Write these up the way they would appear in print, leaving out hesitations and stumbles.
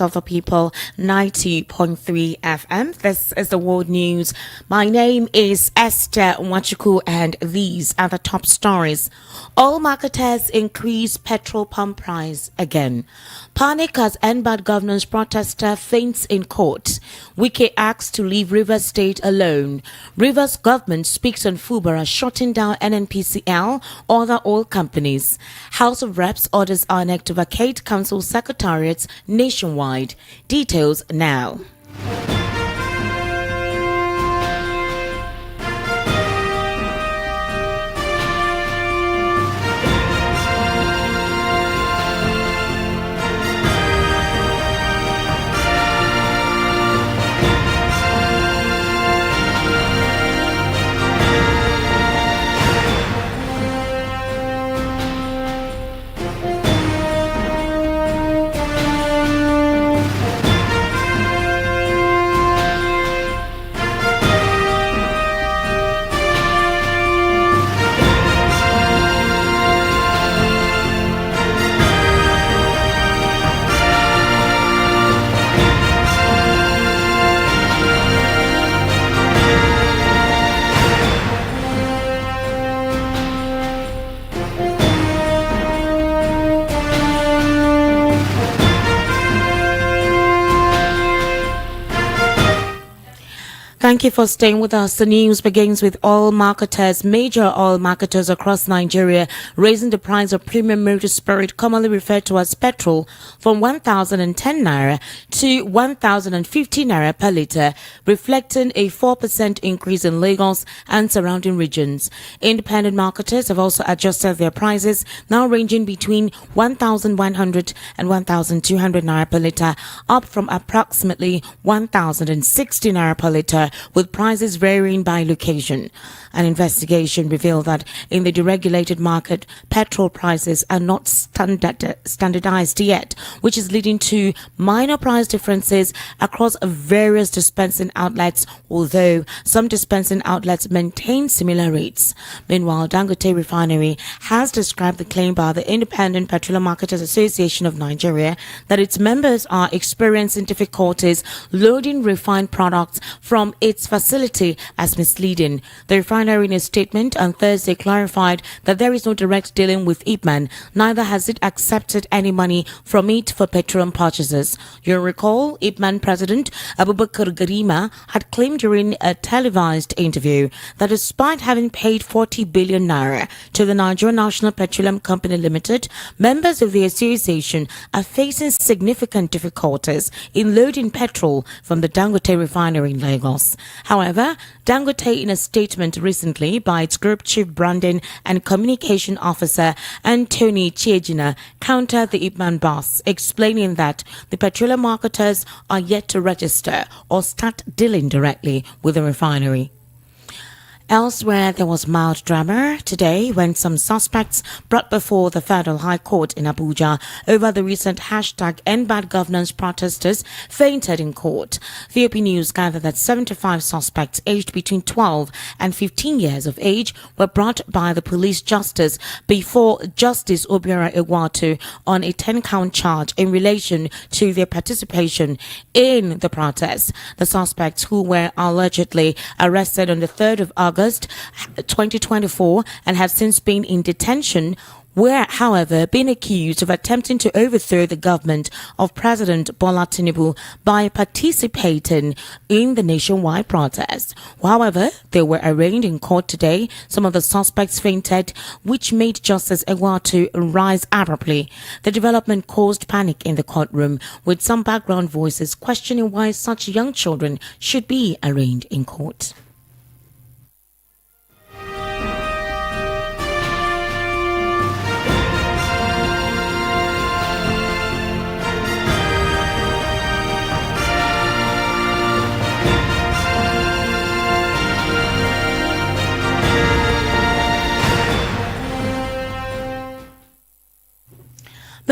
of the People 90.3 FM. This is the World News. My name is Esther Wachuku and these are the top stories. Oil marketers increase petrol pump price again. Panic as NBAD governance protester faints in court. Wike asks to leave Rivers State alone. Rivers government speaks on Fubara shutting down NNPCL, other oil companies. House of Reps orders INEC to vacate council secretariats nationwide. Details now. Thank you for staying with us. The news begins with major oil marketers across Nigeria, raising the price of premium motor spirit, commonly referred to as petrol, from 1,010 naira to 1,050 naira per litre, reflecting a 4% increase in Lagos and surrounding regions. Independent marketers have also adjusted their prices, now ranging between 1,100 and 1,200 naira per litre, up from approximately 1,060 naira per litre, with prices varying by location. An investigation revealed that in the deregulated market, petrol prices are not standardized yet, which is leading to minor price differences across various dispensing outlets, although some dispensing outlets maintain similar rates. Meanwhile, Dangote Refinery has described the claim by the Independent Petroleum Marketers Association of Nigeria that its members are experiencing difficulties loading refined products from its facility as misleading. The refinery in a statement on Thursday clarified that there is no direct dealing with Ipman, neither has it accepted any money from it for petroleum purchases. You'll recall Ipman President Abubakar Garima had claimed during a televised interview that despite having paid 40 billion naira to the Nigerian National Petroleum Company Limited, members of the association are facing significant difficulties in loading petrol from the Dangote refinery in Lagos. However, Dangote, in a statement recently by its group chief branding and communication officer Anthony Chiejina, countered the Ipman boss, explaining that the petroleum marketers are yet to register or start dealing directly with the refinery. Elsewhere, there was mild drama today when some suspects brought before the Federal High Court in Abuja over the recent #NBAD governance protesters fainted in court. VOP News gathered that 75 suspects aged between 12 and 15 years of age were brought by the police justice before Justice Obiora Egwatu on a 10-count charge in relation to their participation in the protests. The suspects, who were allegedly arrested on the 3rd of August 2024 and have since been in detention, were, however, being accused of attempting to overthrow the government of President Bola Tinubu by participating in the nationwide protest. However, they were arraigned in court today. Some of the suspects fainted, which made Justice Egwatu rise abruptly. The development caused panic in the courtroom, with some background voices questioning why such young children should be arraigned in court.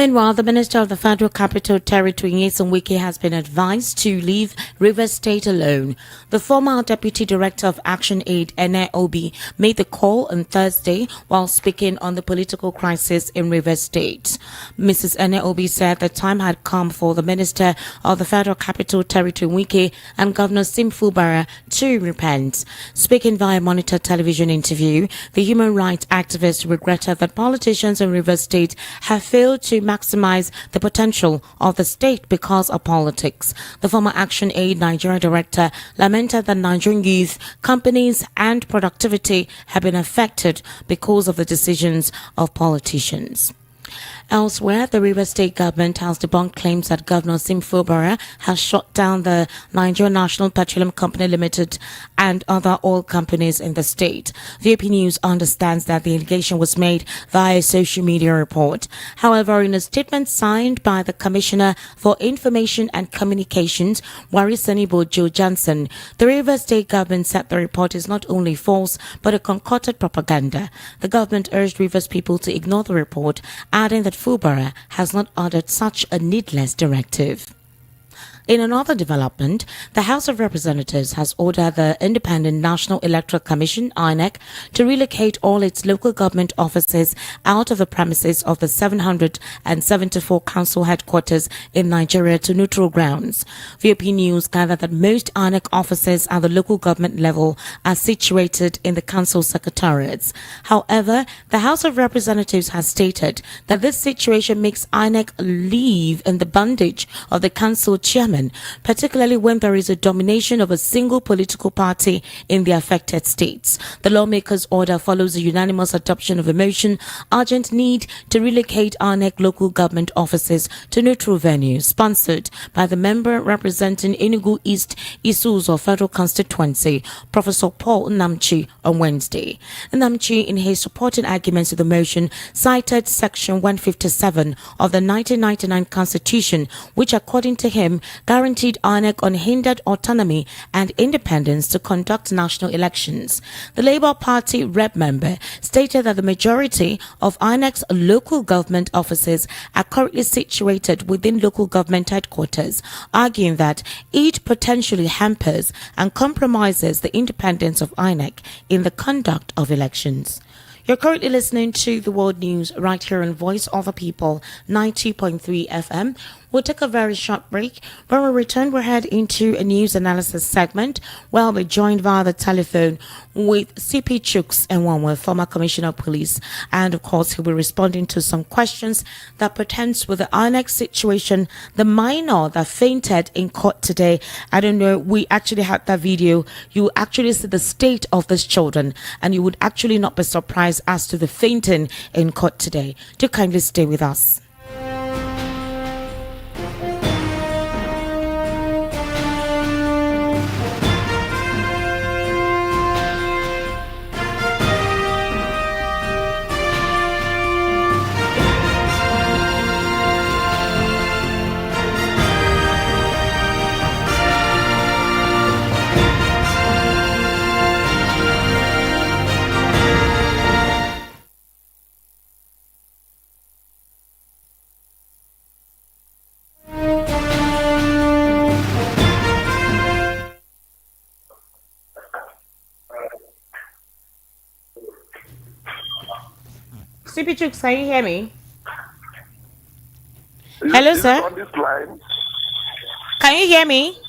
Meanwhile, the Minister of the Federal Capital Territory, Nyesom Wike, has been advised to leave Rivers State alone. The former Deputy Director of Action Aid, NJBJ, made the call on Thursday while speaking on the political crisis in Rivers State. Mrs. NJBJ said the time had come for the Minister of the Federal Capital Territory, Wike, and Governor Sim Fubara to repent. Speaking via Monitor television interview, the human rights activist regretted that politicians in Rivers State have failed to maximize the potential of the state because of politics. The former Action Aid Nigeria director lamented that Nigerian youth, companies and productivity have been affected because of the decisions of politicians. Elsewhere, the Rivers State government has debunked claims that Governor Sim Fubara has shut down the Nigerian National Petroleum Company Limited and other oil companies in the state. VP News understands that the allegation was made via a social media report. However, in a statement signed by the Commissioner for Information and Communications, Warisani Bojo Johnson, the Rivers State government said the report is not only false but a concocted propaganda. The government urged Rivers people to ignore the report, adding that Fubara has not ordered such a needless directive. In another development, the House of Representatives has ordered the Independent National Electoral Commission, INEC, to relocate all its local government offices out of the premises of the 774 council headquarters in Nigeria to neutral grounds. VOP News gathered that most INEC offices at the local government level are situated in the council secretariats. However, the House of Representatives has stated that this situation makes INEC live in the bondage of the council chairman, particularly when there is a domination of a single political party in the affected states. The lawmakers' order follows the unanimous adoption of a motion urgent need to relocate INEC local government offices to neutral venues, sponsored by the member representing Enugu East Isuzu Federal Constituency, Professor Paul Namchi, on Wednesday. Namchi, in his supporting arguments to the motion, cited Section 157 of the 1999 Constitution, which, according to him, guaranteed INEC unhindered autonomy and independence to conduct national elections. The Labour Party rep member stated that the majority of INEC's local government offices are currently situated within local government headquarters, arguing that it potentially hampers and compromises the independence of INEC in the conduct of elections. You're currently listening to the World News right here on Voice of the People, 90.3 FM. We'll take a very short break. When we return, we'll head into a news analysis segment where we'll be joined via the telephone with CP Chuks and one former Commissioner of Police. And of course, he'll be responding to some questions that pertains with the INEC situation, the minor that fainted in court today. I don't know, we actually had that video. You actually see the state of these children, and you would actually not be surprised as to the fainting in court today. Do kindly stay with us. CP Chuks, can you hear me? Hello, sir. On this line. Can you hear me?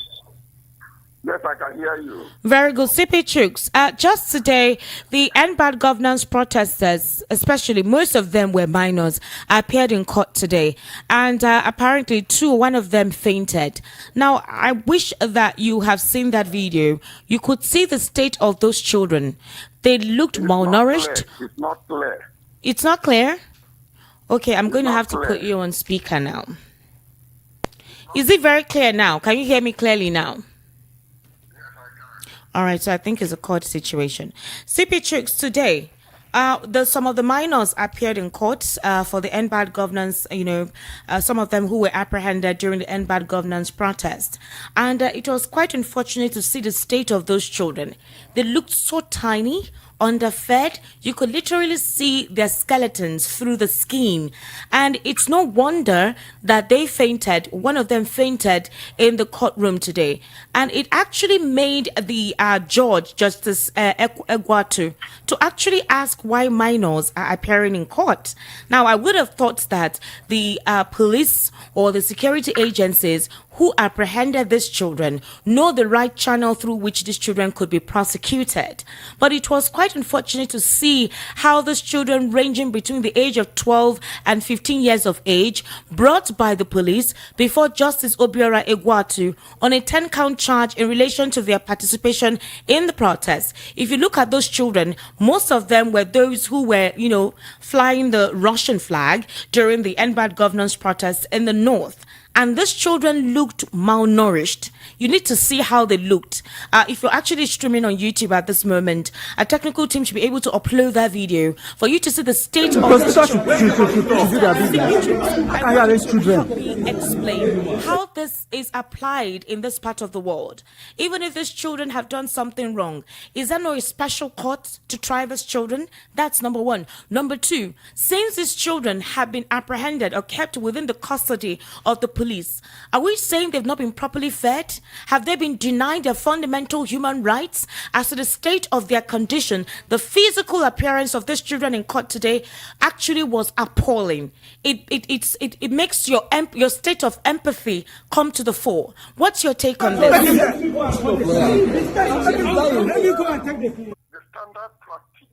Yes, I can hear you. Very good. CP Chuks, just today, the End Bad Governance protesters, especially most of them were minors, appeared in court today. And apparently, one of them fainted. Now, I wish that you have seen that video. You could see the state of those children. They looked malnourished. It's not clear. It's not clear? Okay, I'm going to have to put you on speaker now. Is it very clear now? Can you hear me clearly now? All right, so I think it's a court situation. CP Chuks, today, some of the minors appeared in court for the End Bad Governance, some of them who were apprehended during the End Bad Governance protest. And it was quite unfortunate to see the state of those children. They looked so tiny. underfed. You could literally see their skeletons through the skin. And it's no wonder that they fainted. One of them fainted in the courtroom today. And it actually made the judge, Justice Egwatu, to actually ask why minors are appearing in court. Now, I would have thought that the police or the security agencies who apprehended these children know the right channel through which these children could be prosecuted. But it was quite unfortunate to see how these children ranging between the age of 12 and 15 years of age brought by the police before Justice Obiora Egwatu on a 10-count charge in relation to their participation in the protest. If you look at those children, most of them were those who were, flying the Russian flag during the End Bad Governance protests in the north. And these children looked malnourished. You need to see how they looked. If you're actually streaming on YouTube at this moment, a technical team should be able to upload that video for you to see the state of these children. Explain how this is applied in this part of the world. Even if these children have done something wrong, is there no special court to try these children? That's number one. Number two, since these children have been apprehended or kept within the custody of the police, are we saying they've not been properly fed? Have they been denied their fundamental human rights? As to the state of their condition, the physical appearance of these children in court today actually was appalling. It makes your state of empathy come to the fore. What's your take on this? The standard practice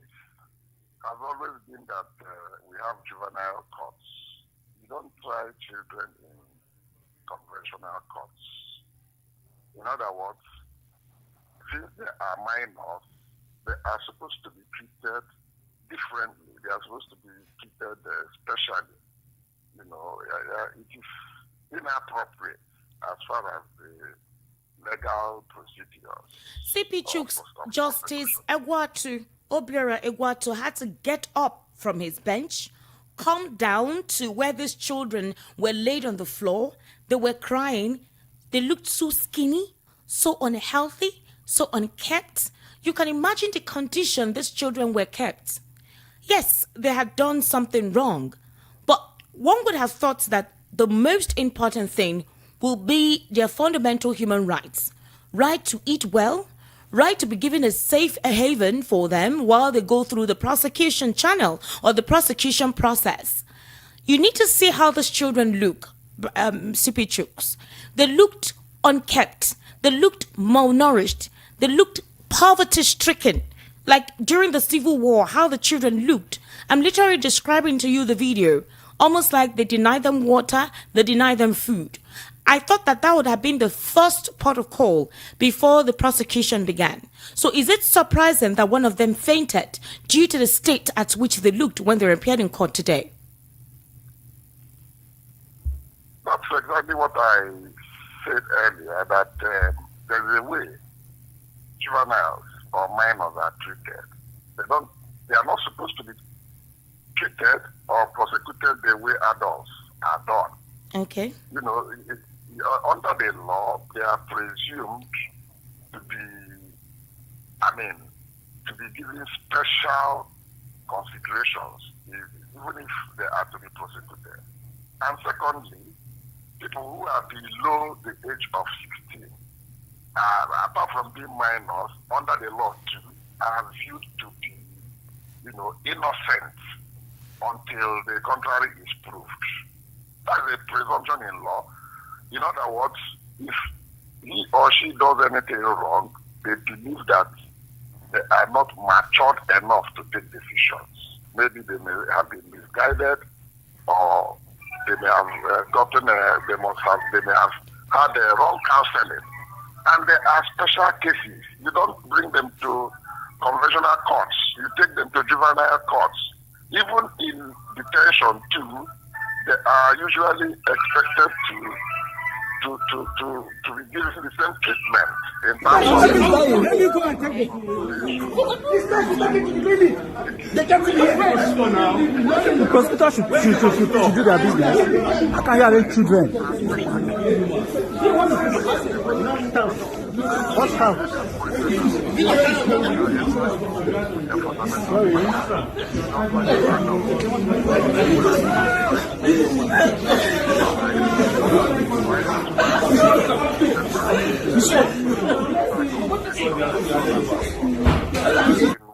has always been that we have juvenile courts. You don't try children in conventional courts. In other words, since they are minors, they are supposed to be treated differently. They are supposed to be treated specially. It is inappropriate as far as the legal procedures. CP Chooks, Justice Obiora Egwatu had to get up from his bench, come down to where these children were laid on the floor. They were crying. They looked so skinny, so unhealthy, so unkept. You can imagine the condition these children were kept. Yes, they had done something wrong, but one would have thought that the most important thing will be their fundamental human rights. Right to eat well, right to be given a safe haven for them while they go through the prosecution channel or the prosecution process. You need to see how these children look, CP Chooks. They looked unkept. They looked malnourished. They looked poverty-stricken. Like during the Civil War, how the children looked. I'm literally describing to you the video. Almost like they denied them water, they denied them food. I thought that would have been the first port of call before the prosecution began. So is it surprising that one of them fainted due to the state at which they looked when they appeared in court today? That's exactly what I said earlier, that there's a way juveniles or minors are treated. They are not supposed to be treated or prosecuted the way adults are done. Okay. Under the law, they are presumed to be given special considerations, even if they are to be prosecuted. And secondly, people who are below the age of 16, apart from being minors, under the law too, are viewed to be, innocent until the contrary is proved. That's a presumption in law. In other words, if he or she does anything wrong, they believe that they are not matured enough to take decisions. Maybe they may have been misguided, or they may have they may have had the wrong counseling. And there are special cases. You don't bring them to conventional courts. You take them to juvenile courts. Even in detention too, they are usually expected to be given the same treatment in terms of the prosecutor should do their business. I can't hear children. What's up? in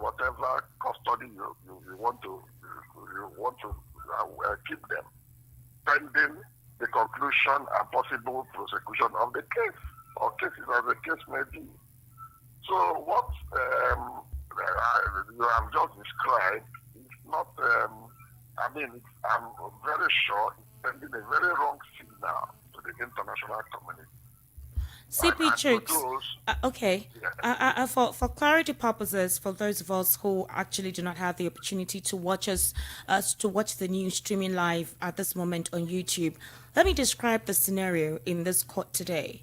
whatever custody you want to keep them, pending the conclusion and possible prosecution of the case, or cases as the case may be. So what you have just described is not, I'm very sure it's sending a very wrong signal to the international community. CP Chooks, okay. Yeah. For clarity purposes, for those of us who actually do not have the opportunity to watch to watch the news streaming live at this moment on YouTube, let me describe the scenario in this court today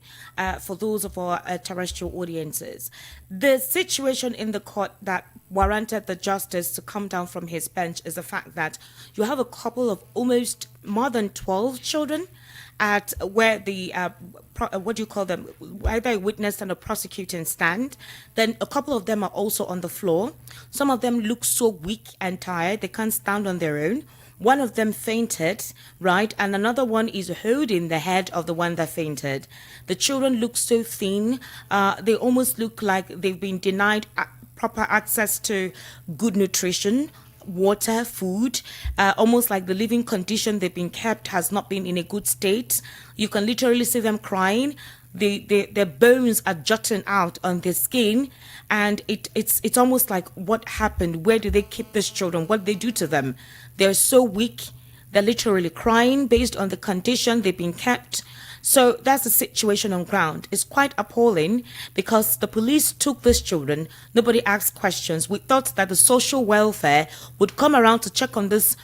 for those of our terrestrial audiences. The situation in the court that warranted the justice to come down from his bench is the fact that you have a couple of almost more than 12 children at where the what do you call them, either a witness and a prosecuting stand. Then a couple of them are also on the floor. Some of them look so weak and tired they can't stand on their own. One of them fainted, right, and another one is holding the head of the one that fainted. The children look so thin, they almost look like they've been denied proper access to good nutrition, water, food, almost like the living condition they've been kept has not been in a good state. You can literally see them crying. Their bones are jutting out on their skin, and it's almost like, what happened? Where do they keep these children? What do they do to them? They're so weak. They're literally crying based on the condition they've been kept. So that's the situation on ground. It's quite appalling because the police took these children. Nobody asked questions. We thought that the social welfare would come around to check on these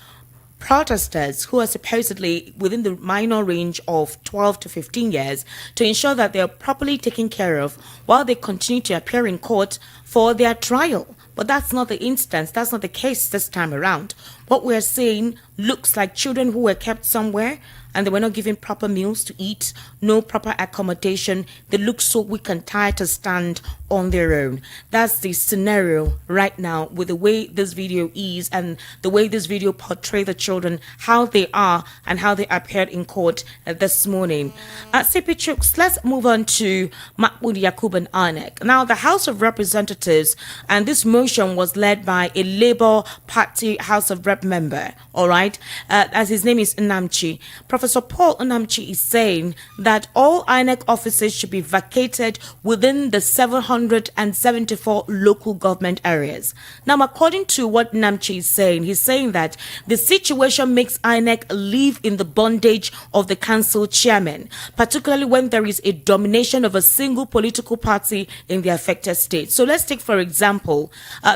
protesters who are supposedly within the minor range of 12 to 15 years to ensure that they are properly taken care of while they continue to appear in court for their trial. But that's not the instance. That's not the case this time around. What we're seeing looks like children who were kept somewhere and they were not given proper meals to eat, no proper accommodation. They look so weak and tired to stand on their own. That's the scenario right now with the way this video is and the way this video portrays the children, how they are and how they appeared in court this morning. CP Chooks, let's move on to Mahmoud Yakub and Anek. Now, the House of Representatives, and this motion was led by a Labour Party House of Rep member, all right, as his name is Nnamchi. Professor Paul Nnamchi is saying that all INEC offices should be vacated within the 774 local government areas. Now, according to what Nnamchi is saying, he's saying that the situation makes INEC live in the bondage of the council chairman, particularly when there is a domination of a single political party in the affected state. So let's take, for example,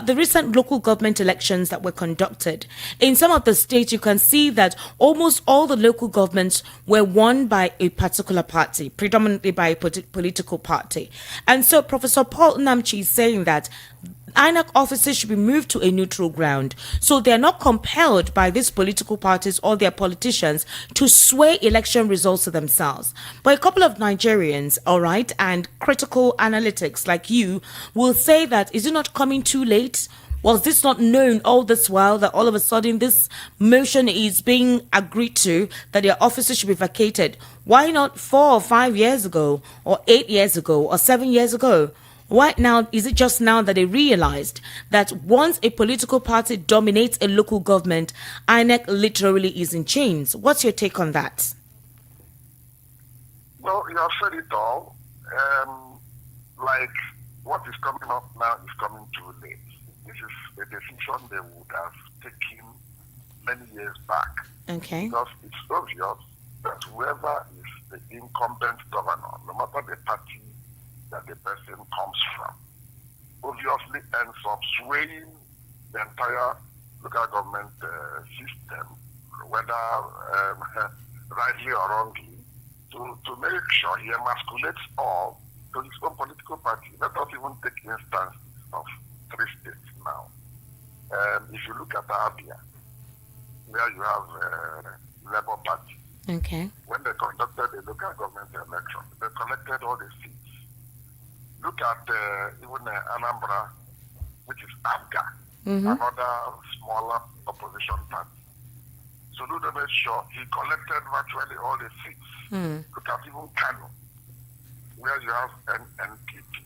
the recent local government elections that were conducted. In some of the states, you can see that almost all the local governments were won by a particular party, predominantly by a political party. And so Professor Paul Nnamchi is saying that INEC offices should be moved to a neutral ground, so they're not compelled by these political parties or their politicians to sway election results to themselves. But a couple of Nigerians, all right, and critical analytics like you will say that, is it not coming too late? Was this not known all this while that all of a sudden this motion is being agreed to, that their offices should be vacated? Why not 4 or 5 years ago, or 8 years ago, or 7 years ago? Why now? Is it just now that they realized that once a political party dominates a local government, INEC literally is in chains? What's your take on that? Well, you have said it all. Like, what is coming up now is coming too late. This is a decision they would have taken many years back. Okay. Because it's obvious that whoever is the incumbent governor, no matter the party that the person comes from, obviously ends up swaying the entire local government system, whether rightly or wrongly, to make sure he emasculates all to his own political party. Let us even take instances of 3 states now. If you look at Abia, where you have Labour Party, Okay. when they conducted the local government election, they collected all the seats. look at even Anambra, which is ABGA, Mm-hmm. another smaller opposition party. So do make sure he collected virtually all the seats. Mm. Look at even Kano, where you have an NPP,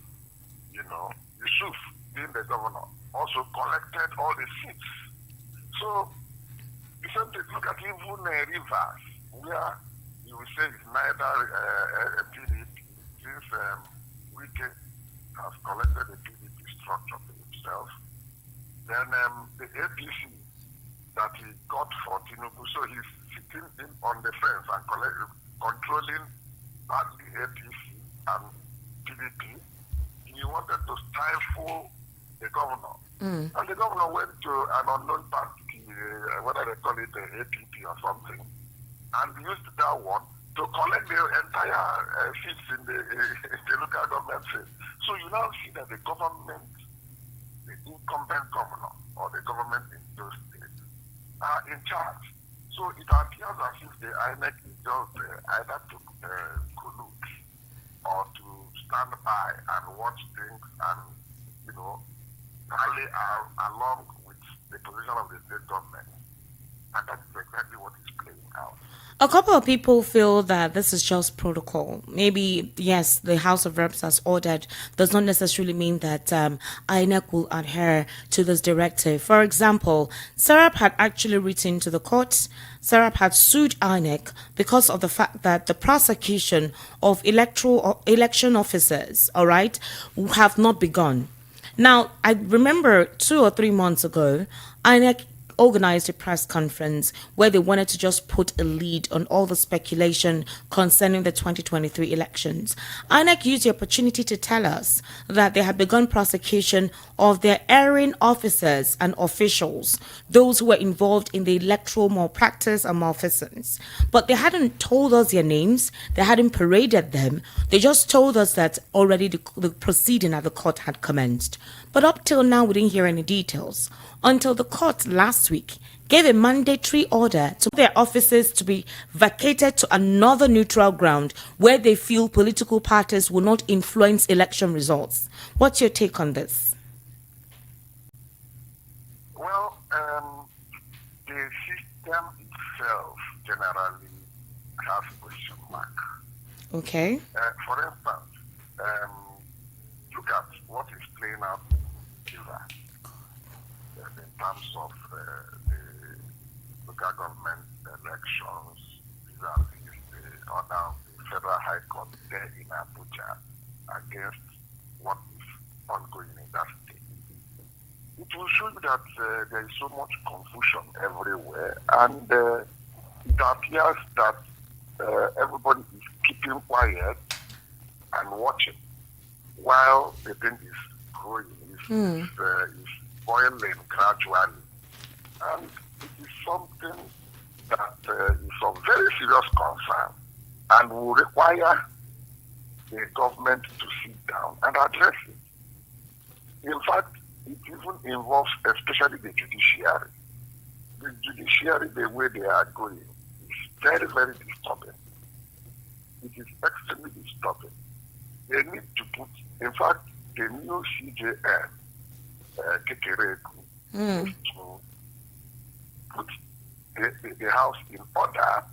Yusuf being the governor, also collected all the seats. So the same thing, look at even Rivers, where you will say it's neither PDP, since Wike has collected the PDP structure for himself. Then the APC that he got for Tinubu, so he's sitting in on the fence and controlling partly APC and PDP. He wanted to stifle the governor. Mm. And the governor went to an unknown party, whether they call it the APP or something, and used that one to collect the entire seats in the local government seat. So you now see that the government, the incumbent governor or the government in those states are in charge. So it appears as if the INEC is just either to collude or to stand by and watch things and, rally along with the position of the state government. And that is exactly what is playing out. A couple of people feel that this is just protocol. Maybe, yes, the House of Reps has ordered does not necessarily mean that INEC will adhere to this directive. For example, Serap had actually written to the courts. Serap had sued INEC because of the fact that the prosecution of election officers, all right, have not begun. Now, I remember 2 or 3 months ago, INEC organized a press conference where they wanted to just put a lead on all the speculation concerning the 2023 elections. INEC used the opportunity to tell us that they had begun prosecution of their erring officers and officials, those who were involved in the electoral malpractice and malfeasance. But they hadn't told us their names, they hadn't paraded them, they just told us that already the proceeding at the court had commenced. But up till now, we didn't hear any details until the court last week gave a mandatory order to their offices to be vacated to another neutral ground where they feel political parties will not influence election results. What's your take on this? Well, the system itself generally has question mark. Okay. For instance, look at what is playing out in Iraq. In terms of the local government elections, vis-a-vis the order of the Federal High Court there in Abuja against what is ongoing in that state. It will show you that there is so much confusion everywhere, and it appears that everybody is keeping quiet and watching while the thing is growing, is boiling gradually. And it is something that is of very serious concern and will require the government to sit down and address it. In fact, it even involves especially the judiciary. The judiciary, the way they are going, is very, very disturbing. It is extremely disturbing. They need to put, in fact, the new CJN, to put the house in order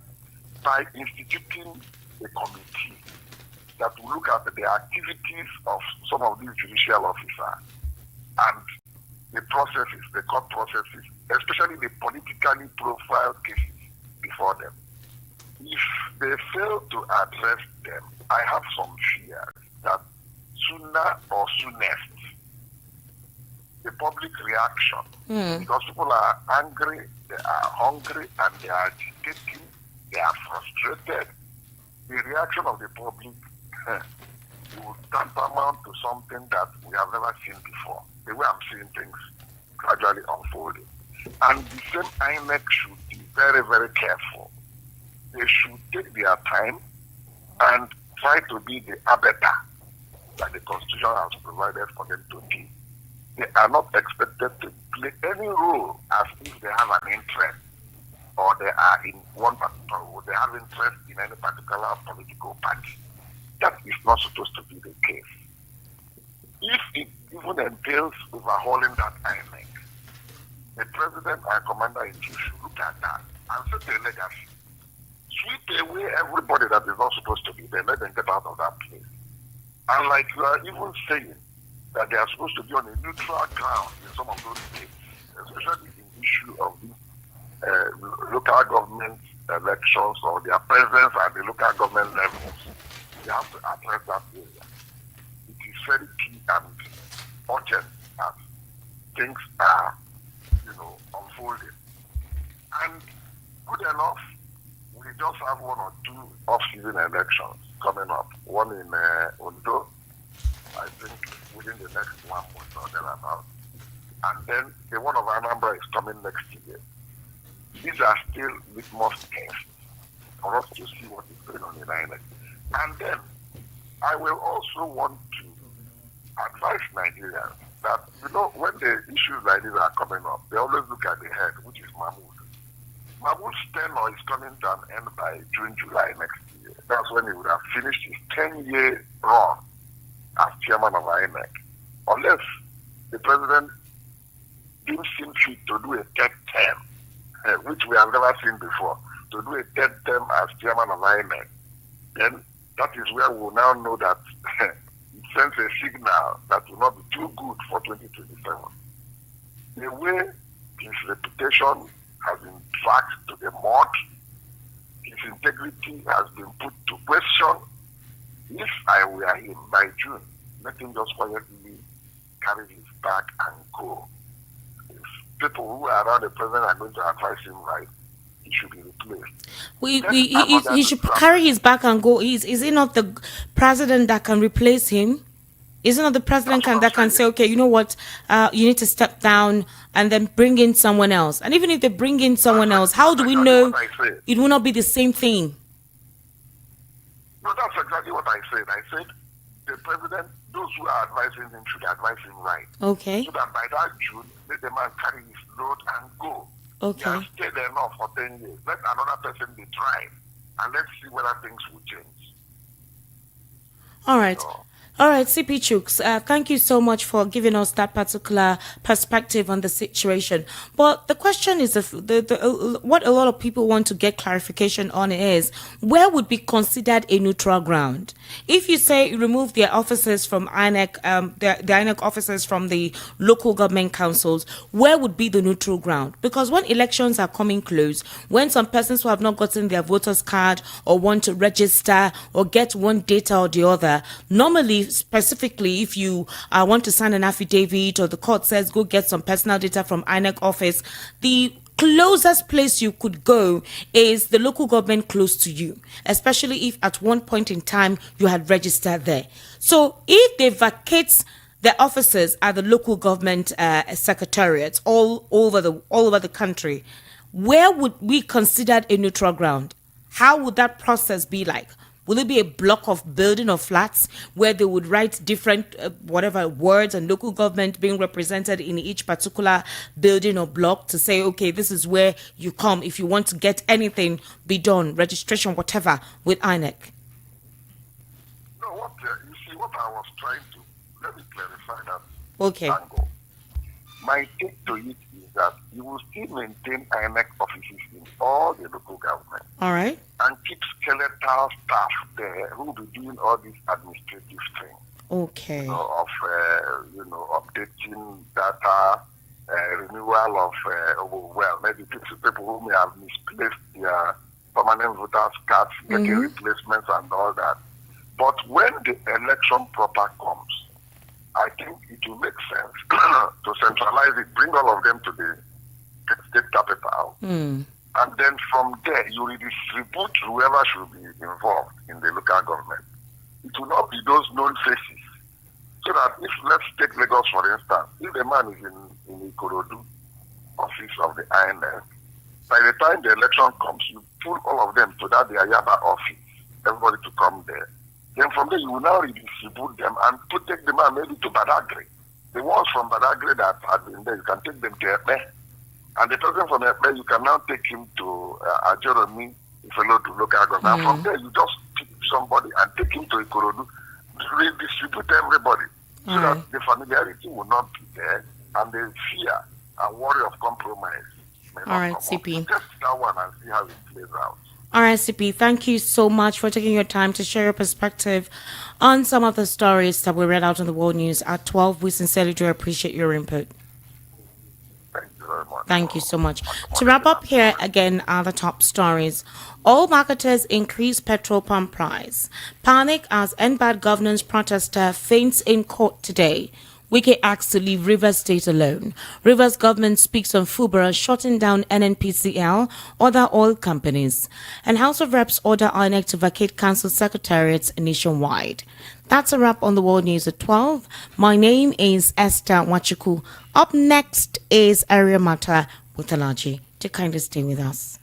by instituting a committee that will look at the activities of some of these judicial officers and the processes, the court processes, especially the politically profiled cases before them. If they fail to address them, I have some fears that sooner or soonest, the public reaction, because people are angry, they are hungry, and they are agitating, they are frustrated. The reaction of the public will tantamount to something that we have never seen before. The way I'm seeing things gradually unfolding. And the same INEC should be very, very careful. They should take their time and try to be the arbiter that the Constitution has provided for them to be. They are not expected to play any role as if they have an interest or they are in one particular role. They have interest in any particular political party. That is not supposed to be the case. if it even entails overhauling that INEC, the president and commander-in-chief should look at that and set a legacy. Sweep away everybody that is not supposed to be there. Let them get out of that place. And like you are even saying that they are supposed to be on a neutral ground in some of those states, especially in the issue of the local government elections or their presence at the local government levels. You have to address that area. It is very key and urgent as things are, unfolding. And good enough, we just have one or two off-season elections coming up. One in Ondo, I think within the next 1 month or thereabouts. And then the one of Anambra is coming next year. These are still litmus tests for us to see what is going on in INEC. And then I will also want to advise Nigerians that, when the issues like this are coming up, they always look at the head, which is Mahmoud. Mahmoud's tenure is coming to an end by June, July next year. That's when he would have finished his 10-year run as chairman of INEC. Unless the president deems him fit to do a third term, which we have never seen before, to do a third term as chairman of INEC, then that is where we will now know that it sends a signal that will not be too good for 2027. The way his reputation has been dragged to the mud, his integrity has been put to question. If I were him by June, let him just quietly carry his bag and go. If people who are around the president are going to advise him right, he should be replaced. He should carry his bag and go. Is it not the president that can replace him? Is it not the president that can say, okay, you know what, you need to step down and then bring in someone else? And even if they bring in someone else, how do we know it will not be the same thing? No, that's exactly what I said. I said the president, those who are advising him should advise him right. Okay. So that by that June, let the man carry his load and go. Okay. He has stayed there now for 10 years. Let another person be trying, and let's see whether things will change. All right. All right, CP Chooks, thank you so much for giving us that particular perspective on the situation. But the question is, what a lot of people want to get clarification on is, where would be considered a neutral ground? If you say remove their officers from INEC, the INEC officers from the local government councils, where would be the neutral ground? Because when elections are coming close, when some persons who have not gotten their voters card or want to register or get one data or the other, normally, specifically, if you want to sign an affidavit or the court says go get some personal data from INEC office, the closest place you could go is the local government close to you, especially if at one point in time you had registered there. So if they vacate the offices at the local government secretariats all over the country, where would we consider a neutral ground? How would that process be like? Will it be a block of building or flats where they would write different whatever words and local government being represented in each particular building or block to say, okay, this is where you come if you want to get anything be done, registration, whatever, with INEC? No, you see, what I was trying to, let me clarify that angle. My take to it is that you will still maintain INEC offices in all the local government. All right. And keep skeletal staff there who will be doing all these administrative things. Okay. Of updating data, renewal of maybe people who may have misplaced their permanent voters cards, getting replacements and all that. But when the election proper comes, I think it will make sense to centralize it, bring all of them to the state capital. And then from there, you redistribute whoever should be involved in the local government. It will not be those known faces. So that if, let's take Lagos for instance, if a man is in the Ikorodu office of the INF, by the time the election comes, you pull all of them to that the Ayaba office, everybody to come there. Then from there, you will now redistribute them and take the man maybe to Badagry. The ones from Badagry that had been there, you can take them to Epe. And the person from Epe, you can now take him to Ajoromi, fellow to local government. And from there, you just pick somebody and take him to Ikorodu, redistribute everybody. so that the familiarity will not be there and the fear and worry of compromise may not All right, come up. CP. Test that one and see how it plays out. All right, CP, thank you so much for taking your time to share your perspective on some of the stories that we read out in the world news at 12. We sincerely do appreciate your input. Thank you very much. Thank you so much. To wrap up here again are the top stories. All marketers increase petrol pump price. Panic as NBAD governance protester faints in court today. Wike asks to leave Rivers State alone. Rivers government speaks on Fubara shutting down NNPCL, other oil companies. And House of Reps order INEC to vacate council secretariats nationwide. That's a wrap on the world news at 12. My name is Esther Wachuku. Up next is Area Matter with Alaji. To kindly stay with us.